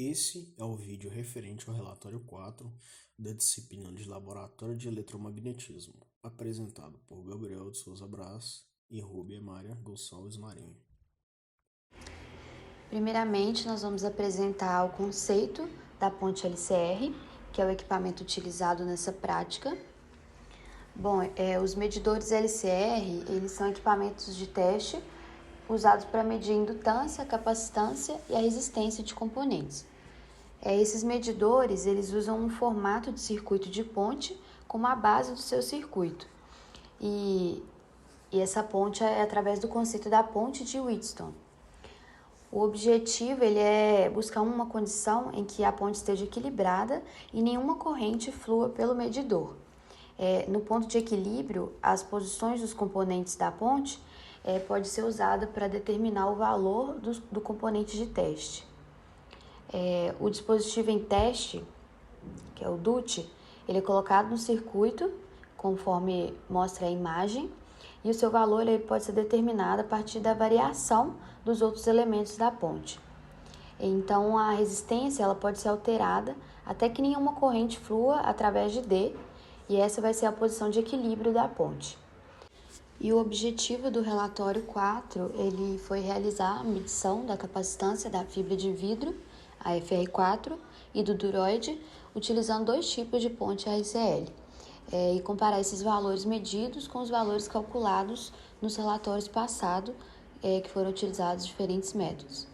Esse é o vídeo referente ao relatório 4 da disciplina de Laboratório de Eletromagnetismo, apresentado por Gabriel de Souza Braz e Rubia Maria Gonçalves Marinho. Primeiramente, nós vamos apresentar o conceito da ponte LCR, que é o equipamento utilizado nessa prática. Bom, os medidores LCR, eles são equipamentos de teste usados para medir a indutância, a capacitância e a resistência de componentes. Esses medidores, eles usam um formato de circuito de ponte como a base do seu circuito. E essa ponte é através do conceito da ponte de Wheatstone. O objetivo ele é buscar uma condição em que a ponte esteja equilibrada e nenhuma corrente flua pelo medidor. No ponto de equilíbrio, as posições dos componentes da ponte pode ser usada para determinar o valor do componente de teste. O dispositivo em teste, que é o DUT, ele é colocado no circuito, conforme mostra a imagem, e o seu valor ele pode ser determinado a partir da variação dos outros elementos da ponte. Então, a resistência ela pode ser alterada até que nenhuma corrente flua através de D, e essa vai ser a posição de equilíbrio da ponte. E o objetivo do relatório 4, ele foi realizar a medição da capacitância da fibra de vidro, a FR4, e do duroide, utilizando dois tipos de ponte RCL, e comparar esses valores medidos com os valores calculados nos relatórios passados, que foram utilizados diferentes métodos.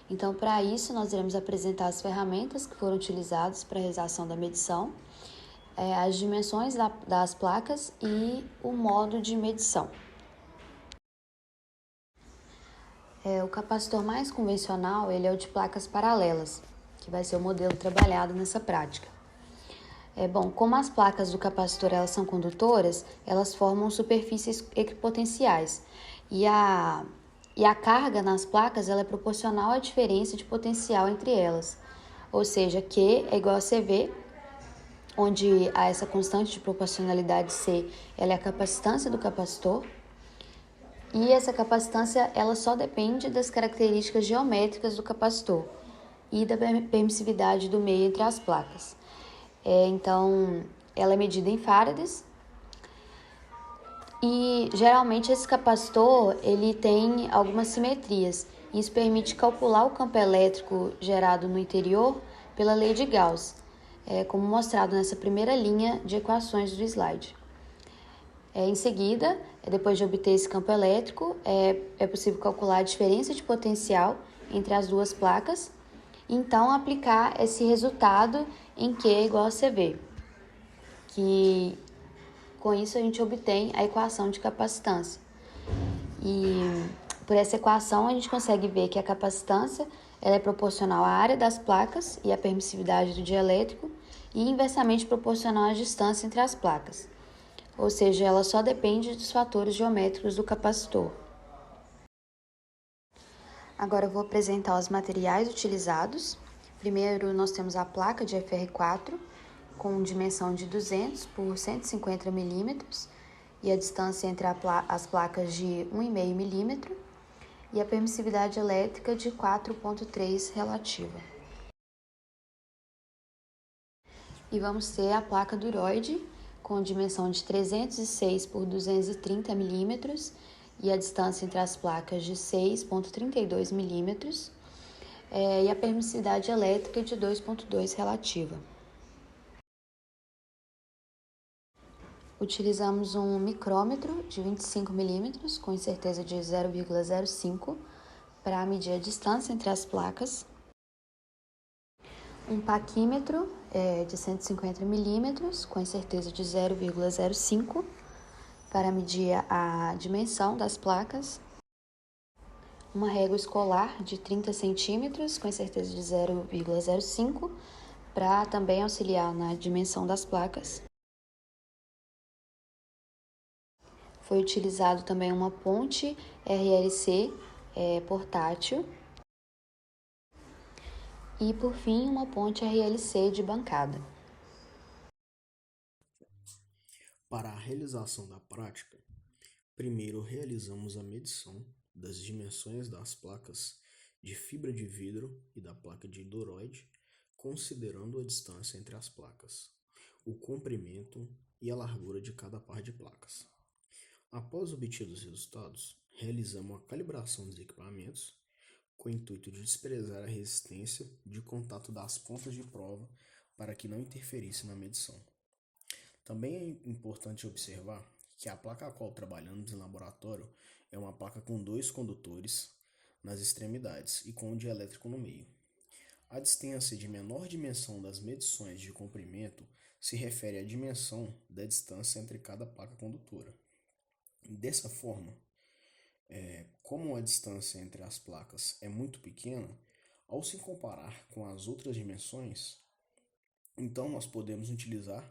Então, para isso, nós iremos apresentar as ferramentas que foram utilizadas para a realização da medição, as dimensões das placas e o modo de medição. O capacitor mais convencional ele é o de placas paralelas, que vai ser o modelo trabalhado nessa prática. Como as placas do capacitor elas são condutoras, elas formam superfícies equipotenciais e a carga nas placas ela é proporcional à diferença de potencial entre elas, ou seja, Q é igual a CV, onde há essa constante de proporcionalidade C, ela é a capacitância do capacitor, e essa capacitância ela só depende das características geométricas do capacitor e da permissividade do meio entre as placas. Então, ela é medida em farads e geralmente esse capacitor ele tem algumas simetrias. Isso permite calcular o campo elétrico gerado no interior pela lei de Gauss, como mostrado nessa primeira linha de equações do slide. Em seguida, depois de obter esse campo elétrico, é possível calcular a diferença de potencial entre as duas placas e então aplicar esse resultado em Q é igual a CV, que com isso a gente obtém a equação de capacitância. E por essa equação a gente consegue ver que a capacitância ela é proporcional à área das placas e à permissividade do dielétrico e inversamente proporcional à distância entre as placas. Ou seja, ela só depende dos fatores geométricos do capacitor. Agora eu vou apresentar os materiais utilizados. Primeiro nós temos a placa de FR4 com dimensão de 200 por 150 milímetros e a distância entre as placas de 1,5 milímetro e a permissividade elétrica de 4,3 relativa. E vamos ter a placa duroide com dimensão de 306 por 230 milímetros e a distância entre as placas de 6,32 milímetros e a permissividade elétrica de 2,2 relativa. Utilizamos um micrômetro de 25 milímetros com incerteza de 0,05 para medir a distância entre as placas. Um paquímetro de 150 milímetros com incerteza de 0,05 para medir a dimensão das placas. Uma régua escolar de 30 centímetros com incerteza de 0,05 para também auxiliar na dimensão das placas. Foi utilizado também uma ponte RLC portátil e, por fim, uma ponte RLC de bancada. Para a realização da prática, primeiro realizamos a medição das dimensões das placas de fibra de vidro e da placa de duroide, considerando a distância entre as placas, o comprimento e a largura de cada par de placas. Após obtidos os resultados, realizamos a calibração dos equipamentos com o intuito de desprezar a resistência de contato das pontas de prova para que não interferisse na medição. Também é importante observar que a placa a qual trabalhamos em laboratório é uma placa com 2 condutores nas extremidades e com um dielétrico no meio. A distância de menor dimensão das medições de comprimento se refere à dimensão da distância entre cada placa condutora. Dessa forma, como a distância entre as placas é muito pequena, ao se comparar com as outras dimensões, então nós podemos utilizar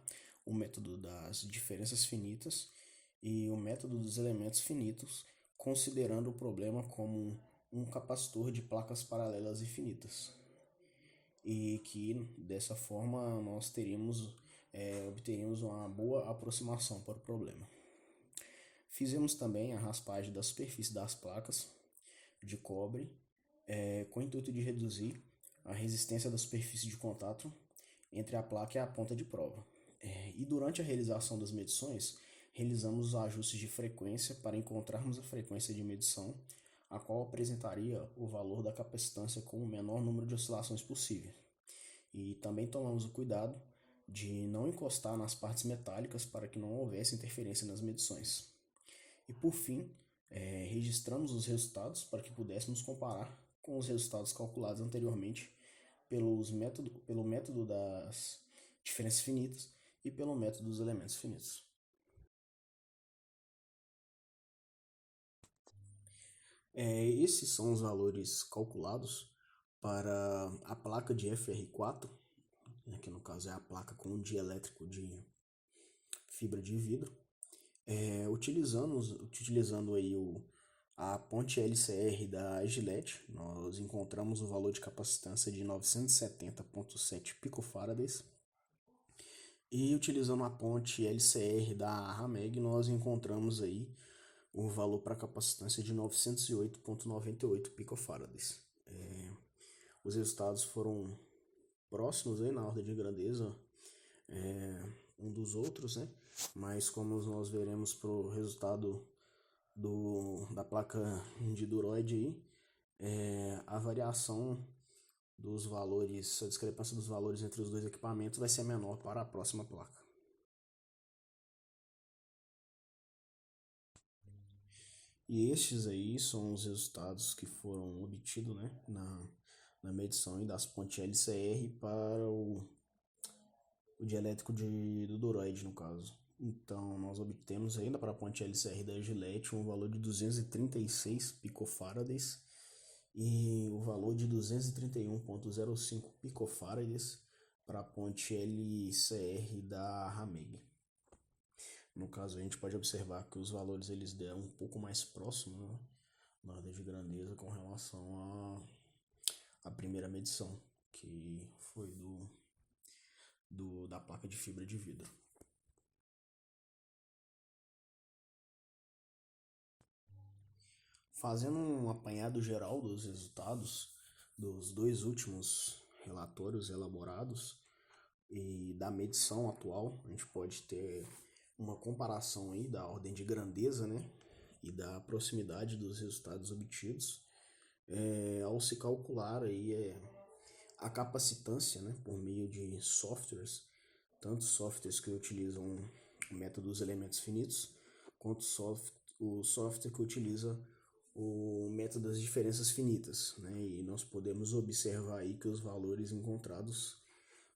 o método das diferenças finitas e o método dos elementos finitos, considerando o problema como um capacitor de placas paralelas infinitas. E que dessa forma nós obteríamos uma boa aproximação para o problema. Fizemos também a raspagem da superfície das placas de cobre com o intuito de reduzir a resistência da superfície de contato entre a placa e a ponta de prova. E durante a realização das medições, realizamos os ajustes de frequência para encontrarmos a frequência de medição, a qual apresentaria o valor da capacitância com o menor número de oscilações possível. E também tomamos o cuidado de não encostar nas partes metálicas para que não houvesse interferência nas medições. E por fim, registramos os resultados para que pudéssemos comparar com os resultados calculados anteriormente pelo método das diferenças finitas e pelo método dos elementos finitos. Esses são os valores calculados para a placa de FR4, que no caso é a placa com um dielétrico de fibra de vidro, utilizando aí a ponte LCR da Gillette. Nós encontramos o valor de capacitância de 970,7 picofarads. E utilizando a ponte LCR da Rameg, nós encontramos aí o valor para capacitância de 908,98 picofarads. Os resultados foram próximos aí na ordem de grandeza um dos outros, né? Mas como nós veremos para o resultado da placa de duroide aí, a variação dos valores, a discrepância dos valores entre os dois equipamentos vai ser menor para a próxima placa. E estes aí são os resultados que foram obtidos, né, na medição das pontes LCR para o dielétrico do duroide, no caso. Então, nós obtemos ainda para a ponte LCR da Gillette um valor de 236 picofarads e o valor de 231,05 picofarads para a ponte LCR da Rameg. No caso, a gente pode observar que os valores eles deram um pouco mais próximo, né, na ordem de grandeza com relação à primeira medição, que foi da placa de fibra de vidro. Fazendo um apanhado geral dos resultados dos 2 últimos relatórios elaborados e da medição atual, a gente pode ter uma comparação aí da ordem de grandeza, né, e da proximidade dos resultados obtidos, ao se calcular aí a capacitância, né, por meio de softwares, tanto softwares que utilizam o método dos elementos finitos, quanto o software que utiliza o método das diferenças finitas, né? E nós podemos observar aí que os valores encontrados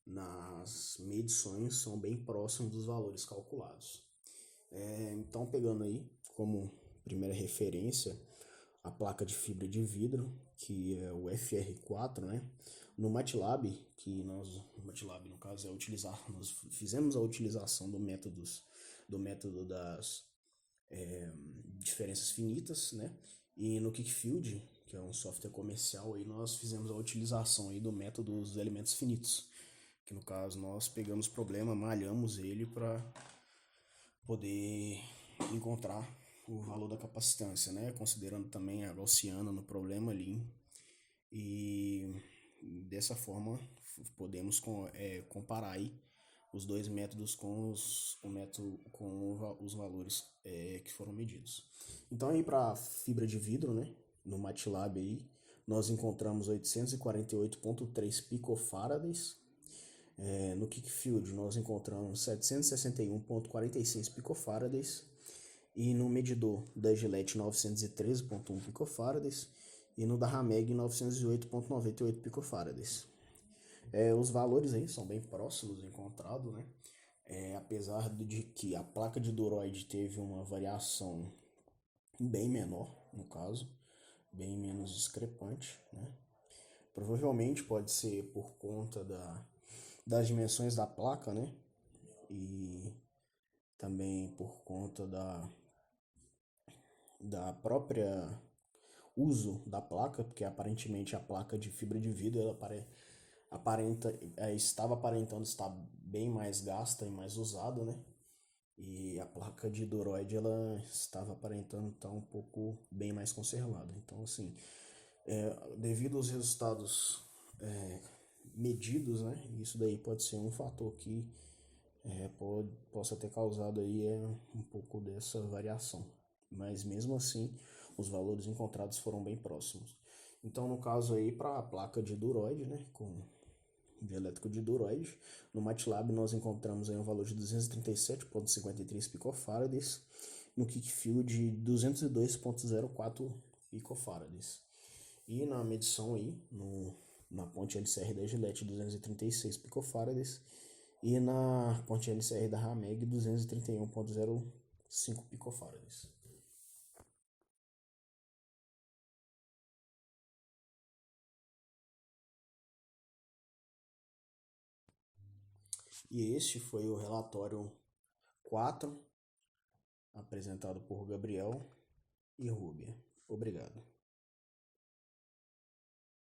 nas medições são bem próximos dos valores calculados. Então, pegando aí como primeira referência a placa de fibra de vidro, que é o FR4, né? No MATLAB, o MATLAB no caso nós fizemos a utilização do método das diferenças finitas, né? E no Quickfield, que é um software comercial, aí nós fizemos a utilização aí do método dos elementos finitos, que no caso nós pegamos o problema, malhamos ele para poder encontrar o valor da capacitância, né? Considerando também a gaussiana no problema ali. E dessa forma podemos comparar aí os dois métodos com os valores que foram medidos. Então aí para fibra de vidro, né, no MATLAB aí, nós encontramos 848,3 picofarads. No Kickfield nós encontramos 761,46 picofarads. E no medidor da Gillette 913,1 picofarads. E no da Hameg 908,98 picofarads. Os valores aí são bem próximos encontrados, né? Apesar de que a placa de Duroid teve uma variação bem menor, no caso, bem menos discrepante, né? Provavelmente pode ser por conta das dimensões da placa, né? E também por conta da própria uso da placa, porque aparentemente a placa de fibra de vidro ela estava aparentando estar bem mais gasta e mais usada, né? E a placa de Duroid ela estava aparentando estar um pouco bem mais conservada. Então, assim, devido aos resultados medidos, né? Isso daí pode ser um fator que possa ter causado aí um pouco dessa variação. Mas mesmo assim, os valores encontrados foram bem próximos. Então, no caso aí, para a placa de Duroid, né, com dielétrico de Duroid, no MATLAB nós encontramos aí um valor de 237,53 picofarads, no Kickfield 202,04 picofarads. E na medição aí, na ponte LCR da Gillette 236 picofarads e na ponte LCR da Hameg 231,05 picofarads. E este foi o relatório 4, apresentado por Gabriel e Rúbia. Obrigado.